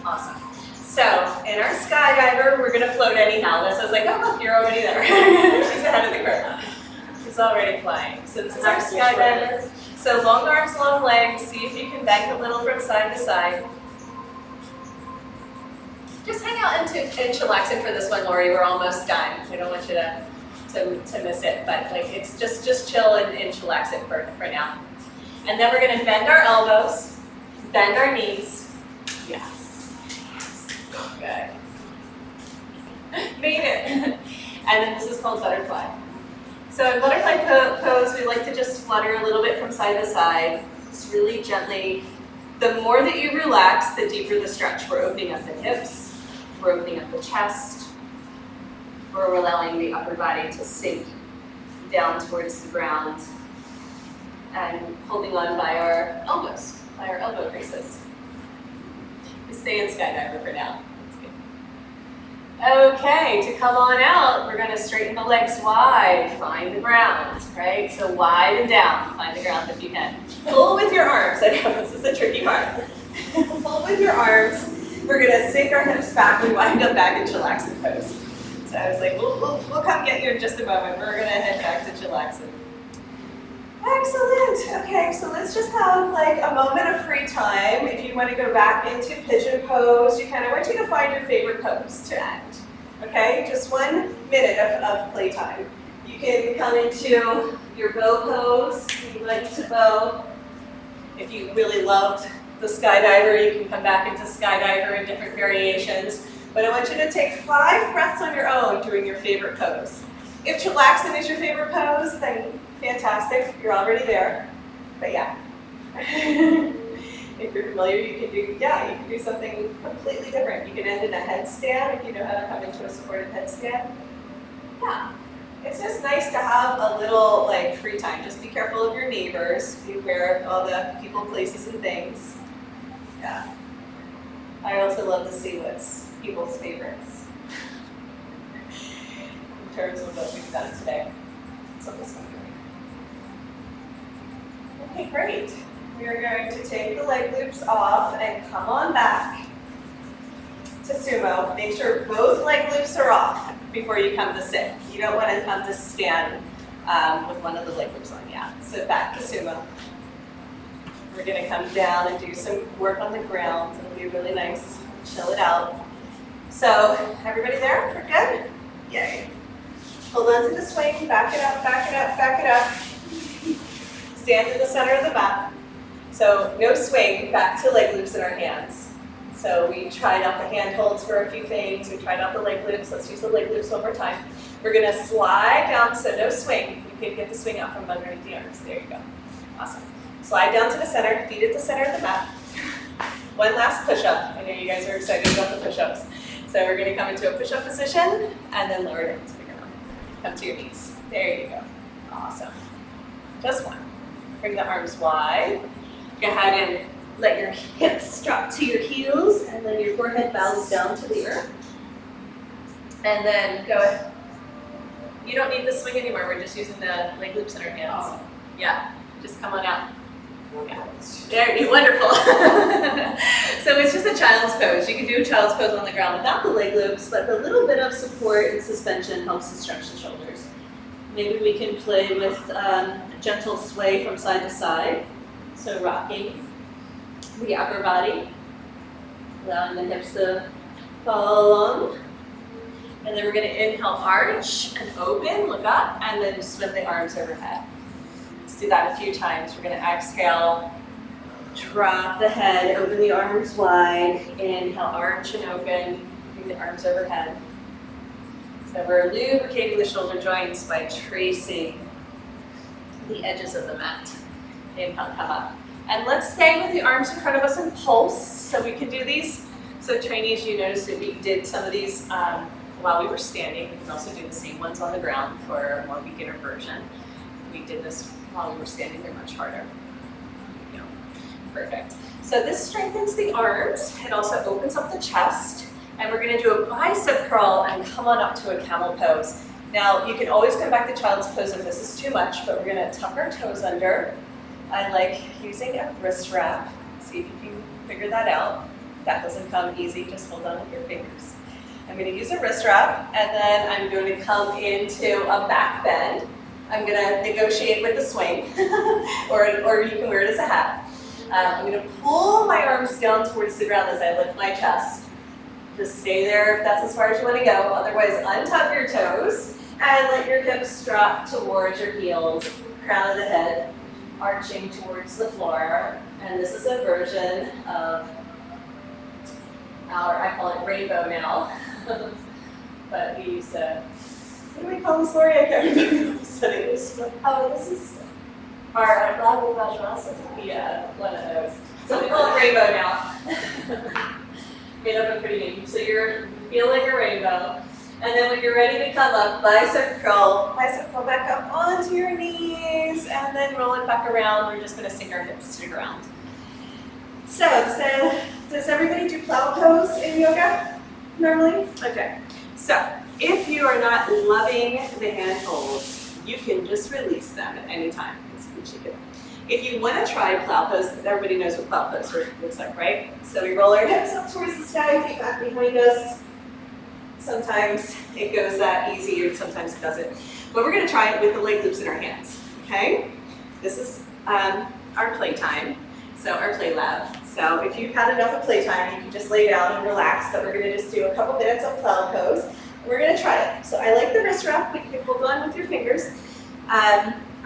Awesome. So in our skydiver, we're going to float anyhow. So I was like, oh, look, you're already there. She's ahead of the curve. She's already flying. So this is our skydiver. So long arms, long legs. See if you can bend a little from side to side. Just hang out and chillaxing for this one, Lori. We're almost done. We don't want you to miss it, but like it's just chill and chillax it for now. And then we're going to bend our elbows, bend our knees. Yes. Good. Made it. And then this is called butterfly. So in butterfly pose, we like to just flutter a little bit from side to side, just really gently. The more that you relax, the deeper the stretch. We're opening up the hips, we're opening up the chest, we're allowing the upper body to sink down towards the ground and holding on by our elbows, by our elbow creases. We stay in skydiver for now. That's good. Okay, to come on out, we're going to straighten the legs wide, find the ground, right? So wide and down, find the ground if you can. Pull with your arms. I know this is the tricky part. Pull with your arms. We're going to sink our hips back and wind up back in chillaxing pose. So I was like, we'll come get you in just a moment. We're going to head back to chillaxing. Excellent. Okay, so let's just have like a moment of free time. If you want to go back into pigeon pose, you I want you to find your favorite pose to end. Okay, just 1 minute of playtime. You can come into your bow pose. If you like to bow. If you really loved the skydiver, you can come back into skydiver in different variations. But I want you to take 5 breaths on your own doing your favorite pose. If chillaxing is your favorite pose, then fantastic, you're already there. But yeah, if you're familiar, you can do something completely different. You can end in a headstand if you know how to come into a supported headstand. Yeah, it's just nice to have a little like free time. Just be careful of your neighbors. Be aware of all the people, places, and things. Yeah. I also love to see what's people's favorites in terms of what we've done today. So this one. Okay, great. We are going to take the leg loops off and come on back to sumo. Make sure both leg loops are off before you come to sit. You don't want to come to stand with one of the leg loops on. Yeah. So back to sumo. We're going to come down and do some work on the ground. It'll be really nice. Chill it out. So everybody there? We're good? Yay. Hold on to the swing. Back it up, back it up, back it up. Stand in the center of the mat. So no swing, back to leg loops in our hands. So we tried out the hand holds for a few things. We tried out the leg loops. Let's use the leg loops one more time. We're going to slide down, so no swing. You can get the swing out from underneath the arms. There you go. Awesome. Slide down to the center, feet at the center of the mat. One last push-up. I know you guys are excited about the push-ups. So we're going to come into a push-up position and then lower it into the ground. Come to your knees. There you go. Awesome. Just one. Bring the arms wide. Go ahead and let your hips drop to your heels and then your forehead bows down to the earth. And then go ahead. You don't need the swing anymore. We're just using the leg loops in our hands. Oh. Yeah, just come on out. Yeah. There you go. Wonderful. So it's just a child's pose. You can do a child's pose on the ground without the leg loops, but the little bit of support and suspension helps to stretch the shoulders. Maybe we can play with a gentle sway from side to side. So rocking the upper body, allowing the hips to fall along. And then we're going to inhale, arch and open, look up, and then swim the arms overhead. Let's do that a few times. We're going to exhale, drop the head, open the arms wide, inhale, arch and open, bring the arms overhead. So we're lubricating the shoulder joints by tracing the edges of the mat. Inhale, come up. And let's stay with the arms in front of us and pulse. So we can do these. So trainees, you noticed that we did some of these while we were standing. We can also do the same ones on the ground for a more beginner version. we did this while we were standing, they're much harder. Yeah. Perfect. So this strengthens the arms. It also opens up the chest. And we're going to do a bicep curl and come on up to a camel pose. Now, you can always come back to child's pose if this is too much, but we're going to tuck our toes under. I like using a wrist wrap. See if you can figure that out. That doesn't come easy, just hold on with your fingers. I'm going to use a wrist wrap, and then I'm going to come into a back bend. I'm going to negotiate with the swing, or you can wear it as a hat. I'm going to pull my arms down towards the ground as I lift my chest. Just stay there if that's as far as you want to go. Otherwise, untuck your toes and let your hips drop towards your heels, crown of the head, arching towards the floor. And this is a version of our, I call it rainbow now. But we used to, what do we call this, Lori? I can't remember studying this. Oh, this is our Vajrasana. Yeah, one of those. So we call it rainbow now. Made up a pretty name. So you're feeling a rainbow. And then when you're ready to come up, bicep curl back up onto your knees, and then roll it back around. We're just going to sink our hips to the ground. So does everybody do plow pose in yoga normally? Okay. So if you are not loving the hand holds, you can just release them at any time. If you want to try plow pose, everybody knows what plow pose looks like, right? So we roll our hips up towards the sky, feet back behind us. Sometimes it goes that easy, or sometimes it doesn't. But we're going to try it with the leg loops in our hands, okay? This is our playtime, so our play lab. So if you've had enough of playtime, you can just lay down and relax, but we're going to just do a couple minutes of plow pose. We're going to try it. So I like the wrist wrap, but you can hold on with your fingers.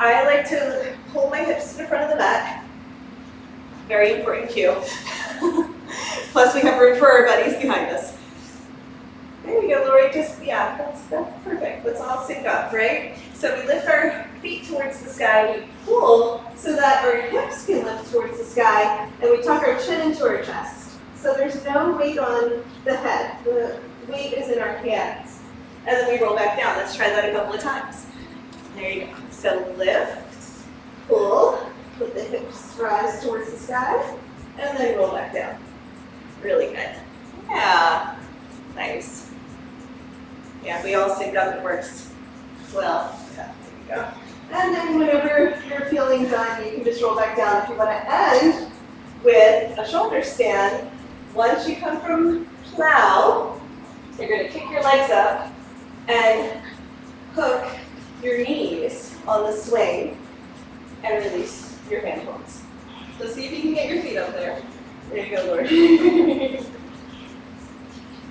I like to pull my hips to the front of the mat. Very important cue. Plus we have room for our buddies behind us. There you go, Lori. Just, yeah, that's perfect. Let's all sync up, right? So we lift our feet towards the sky. We pull so that our hips can lift towards the sky. And we tuck our chin into our chest. So there's no weight on the head. The weight is in our hands. And then we roll back down. Let's try that a couple of times. There you go. So lift, pull, let the hips rise towards the sky, and then roll back down. Really good. Yeah, nice. Yeah, we all sync up, it works well. Yeah, there you go. And then whenever you're feeling done, you can just roll back down. If you want to end with a shoulder stand, once you come from plow, you're going to kick your legs up and hook your knees on the swing and release your hand holds. So see if you can get your feet up there. There you go, Lord.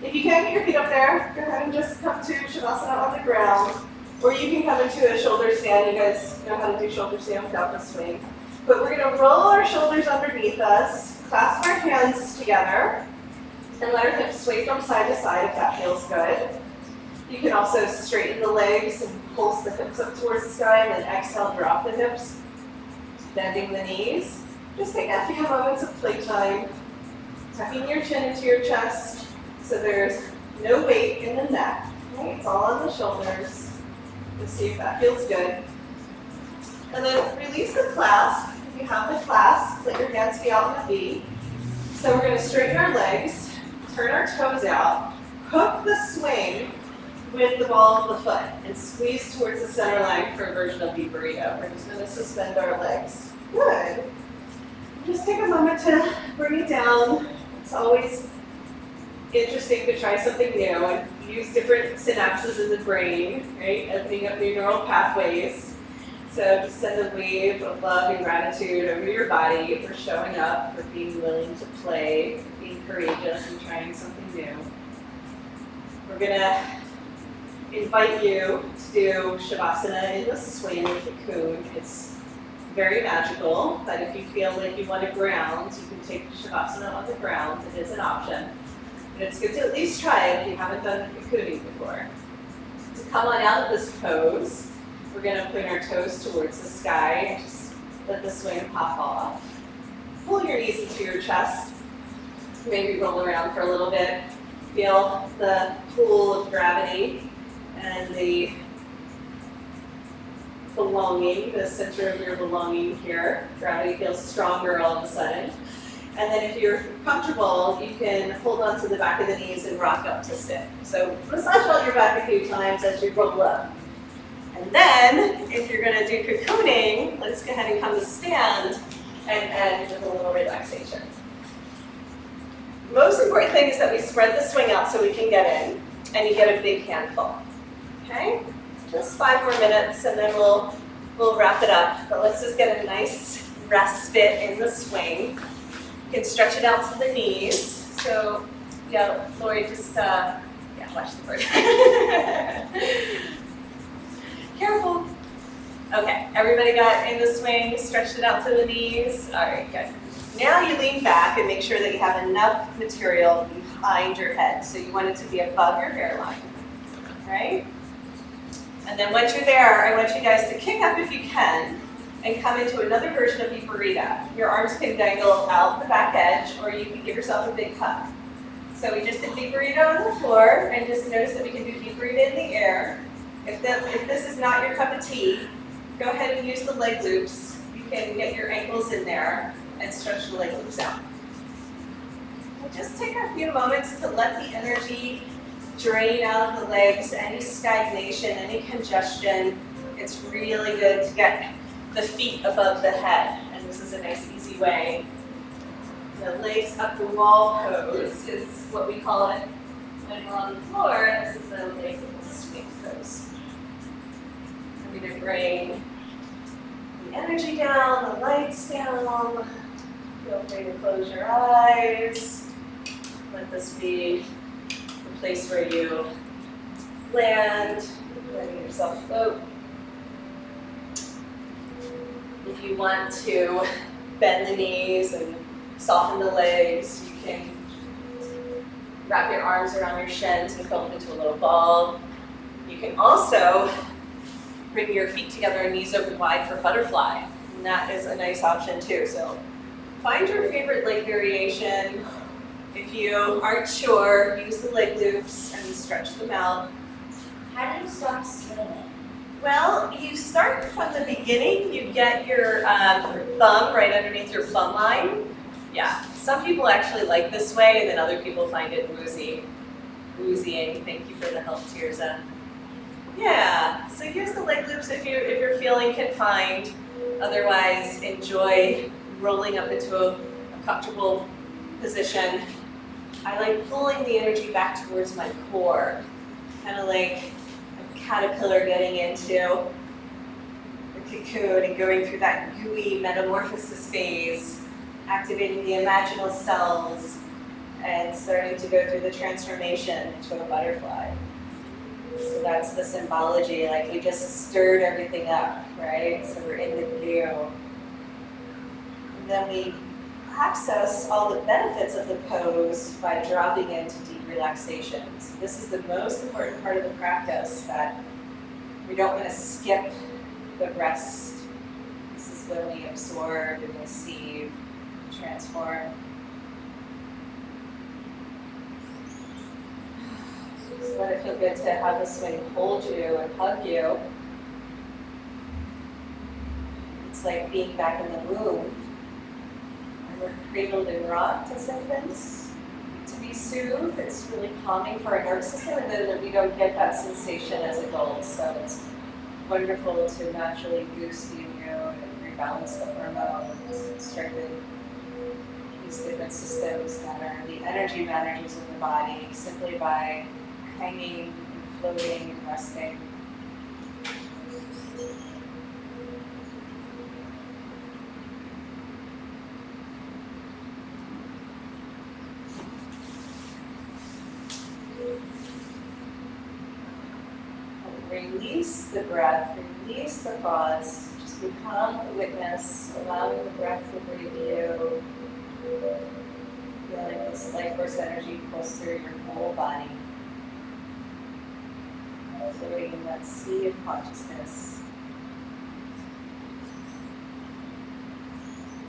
If you can't get your feet up there, go ahead and just come to Shavasana on the ground, or you can come into a shoulder stand. You guys know how to do shoulder stand without the swing. But we're going to roll our shoulders underneath us, clasp our hands together, and let our hips sway from side to side if that feels good. You can also straighten the legs and pulse the hips up towards the sky, and then exhale, drop the hips, bending the knees. Just take a few moments of playtime, tucking your chin into your chest so there's no weight in the neck. Okay? It's all on the shoulders. Let's see if that feels good. And then release the clasp. If you have the clasp, let your hands be out in a V. So we're going to straighten our legs, turn our toes out, hook the swing with the ball of the foot and squeeze towards the center line for a version of the burrito. We're just going to suspend our legs. Good. Just take a moment to bring it down. It's always interesting to try something new and use different synapses in the brain, right? Opening up new neural pathways. So just send a wave of love and gratitude over your body for showing up, for being willing to play, for being courageous and trying something new. We're going to invite you to do Shavasana in the swing Cocoon. It's very magical, but if you feel like you want to ground, you can take Shavasana on the ground. It is an option. And it's good to at least try it if you haven't done Cocooning before. To come on out of this pose, we're going to point our toes towards the sky and just let the swing pop off. Pull your knees into your chest. Maybe roll around for a little bit. Feel the pull of gravity and the belonging, the center of your belonging here. Gravity feels stronger all of a sudden. And then if you're comfortable, you can hold on to the back of the knees and rock up to sit. So massage all your back a few times as you roll up. And then, if you're gonna do cocooning, let's go ahead and come to stand and end with a little relaxation. Most important thing is that we spread the swing out so we can get in, and you get a big handful. Okay? Just 5 more minutes, and then we'll wrap it up. But let's just get a nice respite in the swing. You can stretch it out to the knees. So, yeah, Lori, just, watch the bird. Careful. Okay, everybody got in the swing, stretched it out to the knees. All right, good. Now you lean back and make sure that you have enough material behind your head. So you want it to be above your hairline, right? And then once you're there, I want you guys to kick up if you can and come into another version of viparita. Your arms can dangle out the back edge, or you can give yourself a big hug. So we just did viparita on the floor, and just notice that we can do viparita in the air. If this is not your cup of tea, go ahead and use the leg loops. You can get your ankles in there and stretch the leg loops out. And just take a few moments to let the energy drain out of the legs, any stagnation, any congestion. It's really good to get the feet above the head, and this is a nice easy way. The legs up the wall pose is what we call it when we're on the floor. This is the legs up the swing pose. I'm going to bring the energy down, the lights down. Feel free to close your eyes. Let this be the place where you land, letting yourself float. If you want to bend the knees and soften the legs, you can wrap your arms around your shins and curl them into a little ball. You can also bring your feet together and knees open wide for butterfly. And that is a nice option too. So find your favorite leg variation. If you aren't sure, use the leg loops and stretch them out. How do you start swimming? Well, you start from the beginning. You get your thumb right underneath your plumb line. Yeah, some people actually like this way, and then other people find it woozying. Thank you for the help, Tirza. Yeah, so use the leg loops if you're feeling confined. Otherwise, enjoy rolling up into a comfortable position. I like pulling the energy back towards my core, kind of like a caterpillar getting into the cocoon and going through that gooey metamorphosis phase, activating the imaginal cells and starting to go through the transformation into a butterfly. So that's the symbology, like we just stirred everything up, right? So we're in the new. And then we access all the benefits of the pose by dropping into deep relaxation. So this is the most important part of the practice, that we don't want to skip the rest. This is when we absorb and receive, transform. So let it feel good to have the swing hold you and hug you. It's like being back in the womb. And we're cradled and rocked as infants. To be soothed, it's really calming for our nervous system, and then we don't get that sensation as adults. So it's wonderful to naturally boost the immune and rebalance the hormones and strengthen these different systems that are the energy managers of the body simply by hanging, and floating, and resting. And release the breath, release the thoughts, just become the witness, allowing the breath to breathe you, feeling this life force energy pulse through your whole body. Floating in that sea of consciousness.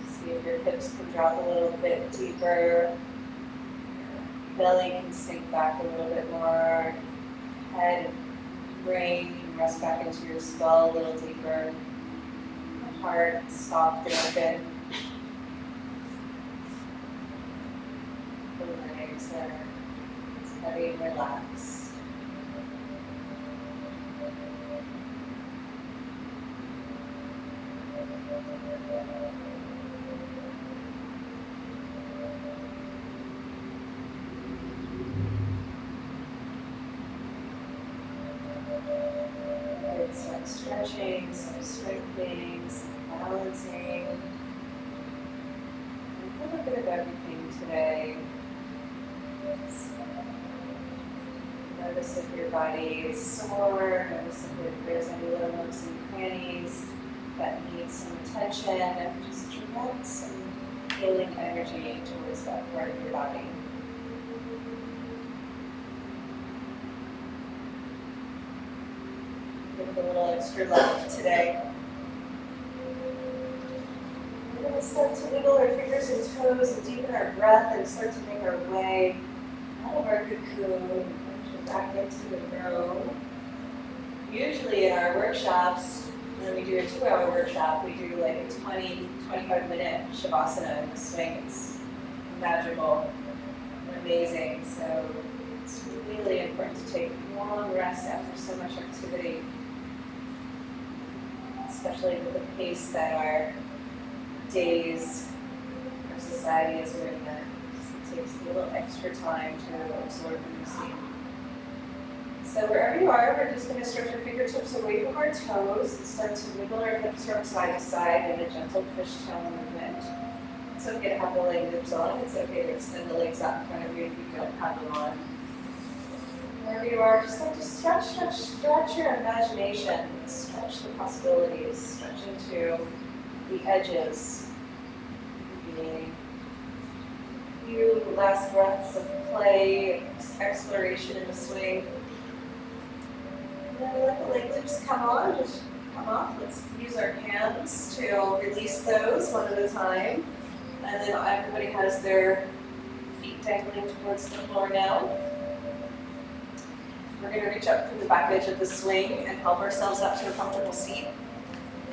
See if your hips can drop a little bit deeper. Your belly can sink back a little bit more. Head and brain can Press back into your skull a little deeper. The heart soft and open. The legs are heavy and relaxed. Some stretching, some strengthening, some balancing. A little bit of everything today. Notice if your body is sore, notice if there's any little nooks and crannies that need some attention. Just direct some healing energy towards that part of your body. Give it a little extra love today. We're going to start to wiggle our fingers and toes and deepen our breath and start to make our way out of our cocoon and back into the room. Usually in our workshops, when we do a 2-hour workshop, we do like a 20-25-minute Shavasana in the swing. It's magical and amazing. So it's really important to take long rests after so much activity, especially with the pace that our days, our society is moving at. It takes a little extra time to absorb the routine. So wherever you are, we're just going to stretch our fingertips away from our toes and start to wiggle our hips from side to side in a gentle fishtail movement. It's okay to have the leg loops on. It's okay to extend the legs out in front of you if you don't have them on. Wherever you are, just like to stretch your imagination, stretch the possibilities, stretch into the edges. Being a few last breaths of play, exploration in the swing. And then let the leg loops come on, just come off. Let's use our hands to release those one at a time. And then everybody has their feet dangling towards the floor now. We're going to reach up from the back edge of the swing and help ourselves up to a comfortable seat.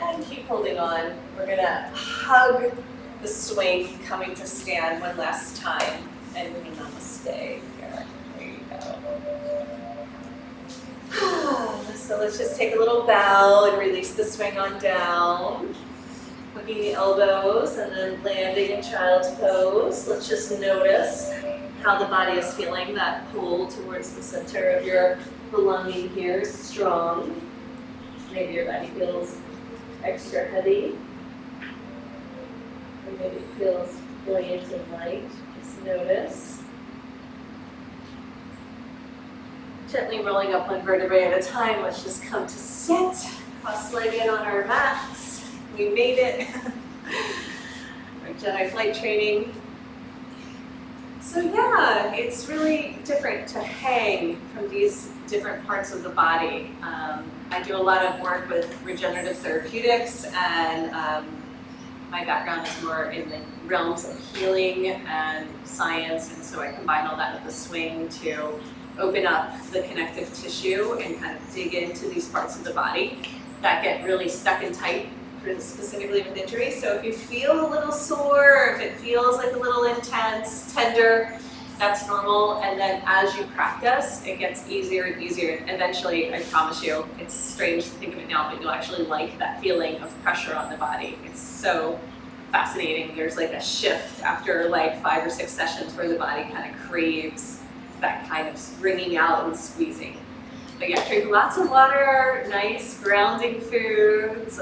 And keep holding on. We're going to hug the swing, coming to stand one last time. And we namaste here. There you go. So let's just take a little bow and release the swing on down. Hugging the elbows and then landing in child's pose. Let's just notice how the body is feeling. That pull towards the center of your belonging here is strong. Maybe your body feels extra heavy. Or maybe it feels buoyant and light. Just notice. Gently rolling up one vertebrae at a time. Let's just come to sit. Cross-legged on our mats. We made it. Our Jedi flight training. So yeah, it's really different to hang from these different parts of the body. I do a lot of work with regenerative therapeutics, and my background is more in the realms of healing and science, and so I combine all that with the swing to open up the connective tissue and kind of dig into these parts of the body that get really stuck and tight, specifically with injury. So if you feel a little sore, or if it feels like a little intense, tender, that's normal. And then as you practice, it gets easier and easier. Eventually, I promise you, it's strange to think of it now, but you'll actually like that feeling of pressure on the body. It's so fascinating. There's like a shift after like 5 or 6 sessions where the body kind of craves that kind of wringing out and squeezing. But yeah, drink lots of water, nice grounding foods.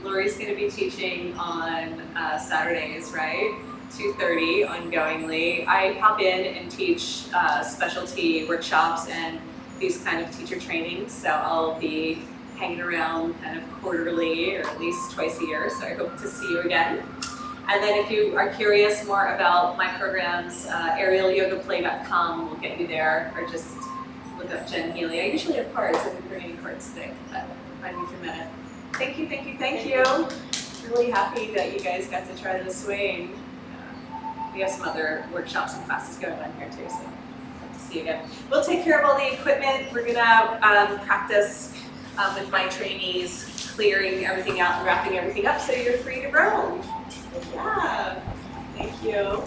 Lori's going to be teaching on Saturdays, right? 2:30 ongoingly. I pop in and teach specialty workshops and these kind of teacher trainings. So I'll be hanging around kind of quarterly or at least twice a year. So I hope to see you again. And then if you are curious more about my programs, AerialYogaPlay.com will get you there, or just look up Jen Healy. I usually have cards. I've been bringing cards today, but find me through Metta. Thank you, thank you, thank you. Really happy that you guys got to try the swing. We have some other workshops and classes going on here too, so hope to see you again. We'll take care of all the equipment. We're gonna practice with my trainees, clearing everything out and wrapping everything up so you're free to roam. Yeah, thank you.